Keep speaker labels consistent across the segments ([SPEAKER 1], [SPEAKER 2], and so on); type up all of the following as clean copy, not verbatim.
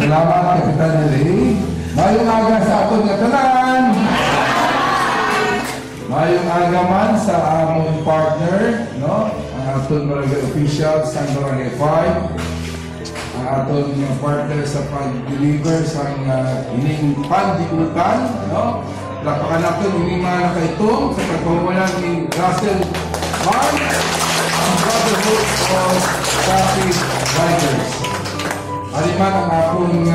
[SPEAKER 1] Salamat, Kapitan Ray. Mayong aga sa aton nga tanan. Mayong aga man sa among partner, no? Ang aton barangay official sa Barangay 5. Ang aton partner sa pag-deliver sa ining pandigutan, no? Lapakan natin ining mga nakaitong sa pagpamulan ni Russell Bond, ang Brotherhood of Traffic Riders. Aliman ang akong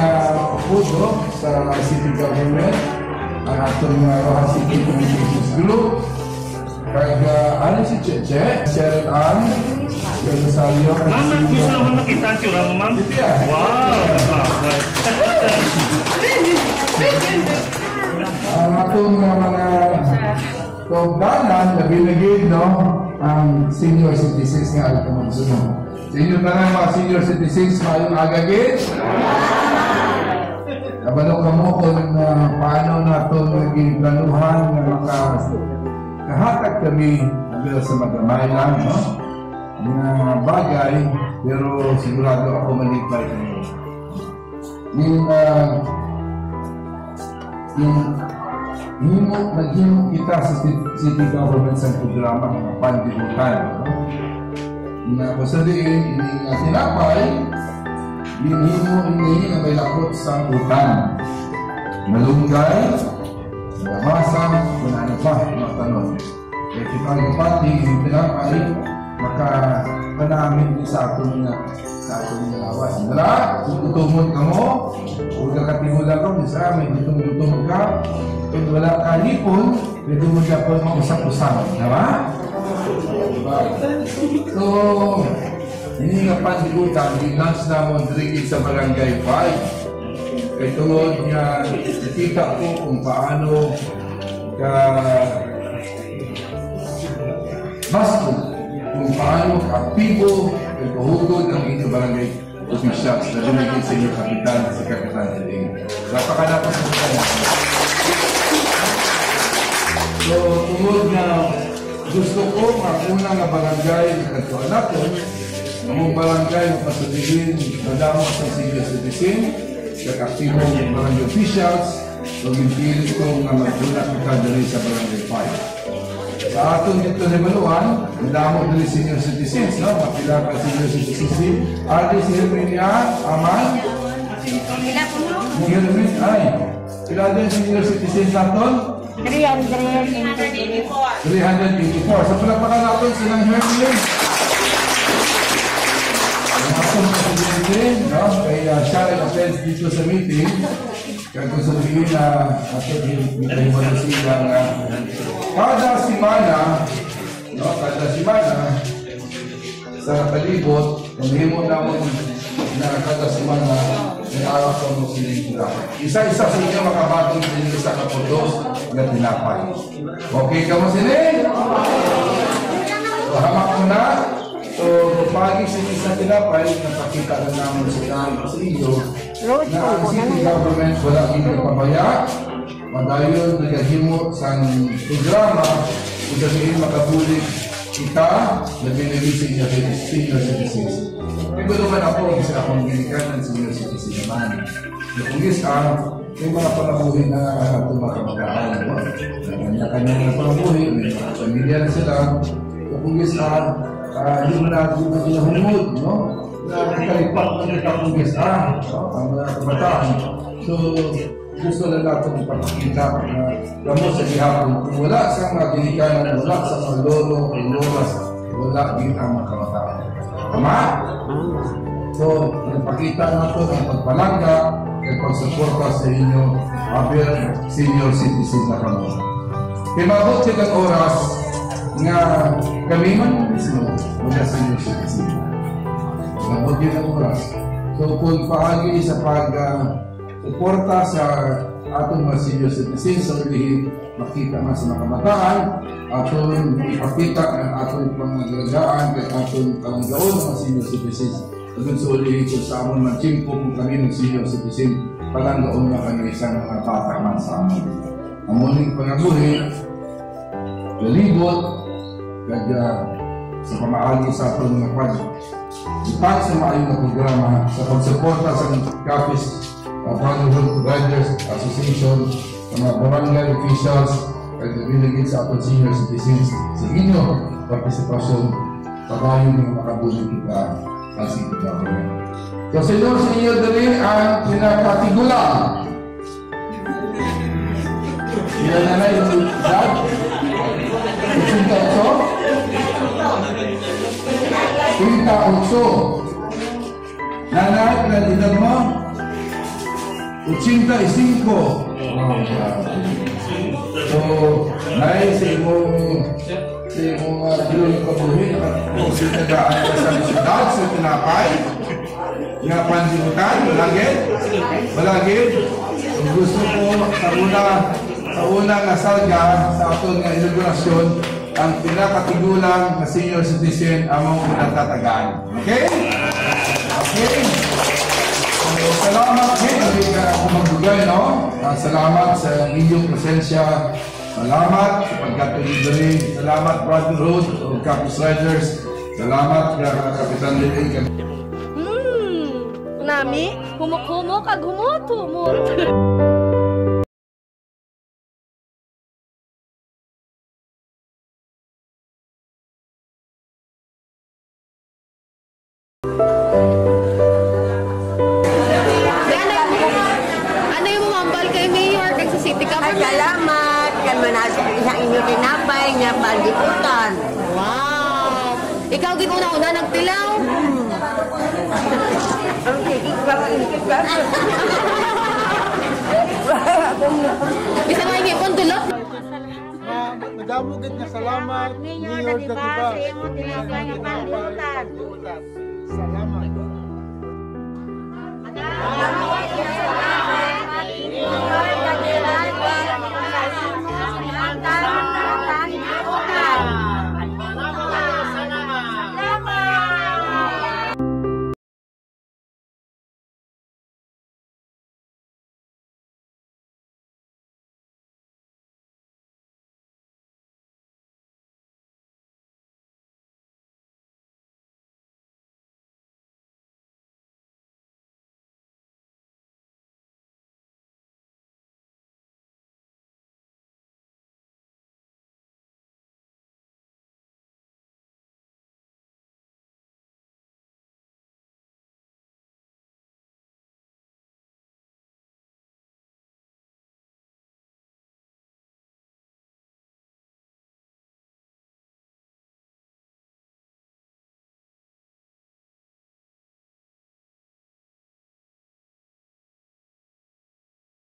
[SPEAKER 1] puso sa city government, ang atong Rojas City Communications Group, kag ano si Cheche, Sharon Ann, Rosario.
[SPEAKER 2] Ma'am, gusto naman makita ang tsura mo, ma'am? Wow!
[SPEAKER 1] Ang atong mga kongdanan na binigid, no, ang senior citizens nga alam ko magsunod. Sa inyo na mga senior citizens, mayong agagit. Kabalo ka mo kung paano na ito naging planuhan na makahatag kami sa magamay lang, no? Mga bagay, pero sigurado ako malipay kayo. Naghimo kita sa city government sa programa ng pandigutan, no? Na pasadiin, hindi nga tinapay, hinimo ini na may lakot sa utan. Malunggay, mamasang, manano pa, mga tanong. Kaya kita ng pati, yung tinapay, makapanamit din sa atong awas. Wala, kung tutumod ka mo, huwag ka katimulan ko, sa amin, tutumod ka, kung wala ka hipon, tutumod ka po mausap-usap. Diba? So, hindi nga pandigutan, i-launch naman rin sa Barangay 5. Kaya tungod nga, nakita ko kung paano basto, kung paano ka-aktibo, kahugod ang inyong barangay officials na dumigil sa inyong kapitan, si Kapitan Hiling. Napakalapas sa kanya. So, tungod nga, gusto ko makuna nga barangay na ito natin, ang barangay mapasalihin, madamo sa senior citizen, kakaktibo ng barangay officials, so ginpilit ko nga maguna kita dali sa barangay 5. Sa aton dito na Baluan, madamo dali senior citizens, no? Mapila ka senior citizens. Ate, si Herminia, Aman? Hermin, ay. Pila din senior citizens natin?
[SPEAKER 3] 384.
[SPEAKER 1] Sa palapakan natin silang Hermin. Ang atong presidente, no? Kaya siya rin attend dito sa meeting. Kaya kung sabihin na atong hinimala sila nga kada simana sa palibot, himo naman na kada simana may araw sa mga siling. Isa-isa sa inyo makabatong sa inyo sa kaputos na tinapay. Okay ka mo siling? So, hamak mo na. So, pagi sa tinapay, napakita na naman sa inyo na ang city government wala inipabaya. Madayon nagahimo sa programa kung sabihin makabulig kita na binili sa inyo senior citizens. Ito naman ako, isa akong ginikanan senior citizen naman. Kung may mga panabuhin na ito mga kamag-aaral. Kanya-kanya na panabuhin, may mga pamilya na sila. Kung hindi mo na hinahumod, no? Na kalipat na kita kung ang mga kabataan. So, gusto lang natin ipakikita na gamot sa gihapon. Kung wala sa mga ginikanan, wala sa mga lolo o lolas, wala din ang mga kabataan. Tama? So, ipakita natin ang pagpalangga at pagsuporta sa inyo senior citizen na kami. Kimabot silang oras nga kami man mismo mula senior citizen. Kimabot yun ang oras. So, kung paagi sa suporta sa atong mga senior citizens sa ulihin makita nga sa mga kamataan, atong ipakita ang atong pangagalagaan at atong kalanggaon ng mga senior citizens. Doon sa ulihin kung sa amon magsimpo kung kami ng senior citizen, palanggaon na kami isang mga bata man sa amon. Ang muling pangabuhi, lalibot, kaya sa pamaagi sa atong mga pag. Ipag sa maayong na programa sa pagsuporta sa kapis Brotherhood Riders Association, ang mga barangay officials, at delegates sa ating senior citizens sa inyong partisipasyon para yung makabuli kita ang city government. So, senyor sa inyo dali ang pinakatigulang. Ilan na yung edad? 38? Nanay, ilan edad mo? 85. So, nay, sa imong yung kabuhin, sinagaan ka sa syudad, sa tinapay, nga pandimutan, malagid. So, gusto ko sa unang nasalga sa aton nga inaugurasyon, ang pinakatigulang na senior citizen among pinatatagaan. Okay? Okay? So, salamat din. Hindi ka ako magbugay, no? Salamat sa inyong presensya. Salamat sa pagkatuloy. Salamat, Brotherhood of Campus Riders. Salamat, Kapitan Lily.
[SPEAKER 3] Nami, humok-humok, humot-humot.
[SPEAKER 4] Ano yung mamambal kay Mayor kay sa City Government?
[SPEAKER 3] Salamat, kan manasok isang inyo tinapay, nga pandiputan.
[SPEAKER 4] Wow! Ikaw gid una-una nagtilaw?
[SPEAKER 3] Ang kikik ba?
[SPEAKER 4] Bisa nga hipon dulot?
[SPEAKER 5] Nadamugit nga salamat, Mayor Katiba.
[SPEAKER 3] Sa imo tinapay nga pandiputan.
[SPEAKER 5] Salamat.